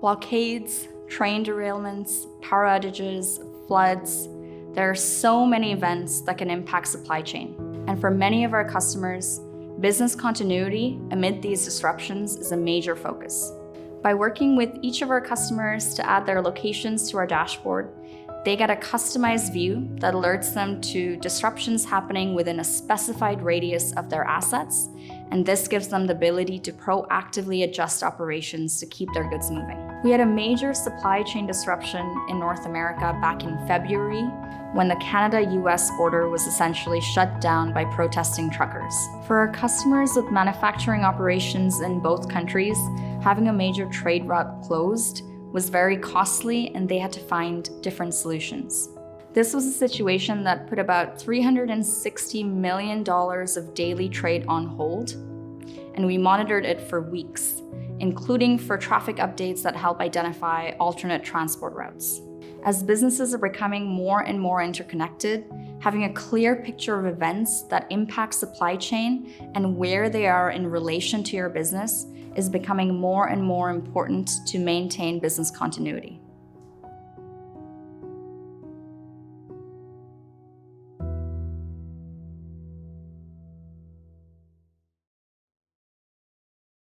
Blockades, train derailments, power outages, floods. There are so many events that can impact supply chain. And for many of our customers, business continuity amid these disruptions is a major focus. By working with each of our customers to add their locations to our dashboard, they get a customized view that alerts them to disruptions happening within a specified radius of their assets, and this gives them the ability to proactively adjust operations to keep their goods moving. We had a major supply chain disruption in North America back in February when the Canada-U.S border was essentially shut down by protesting truckers. For our customers with manufacturing operations in both countries, having a major trade route closed was very costly, and they had to find different solutions. This was a situation that put about $360 million of daily trade on hold, and we monitored it for weeks, including for traffic updates that help identify alternate transport routes. As businesses are becoming more and more interconnected, having a clear picture of events that impact supply chain and where they are in relation to your business is becoming more and more important to maintain business continuity.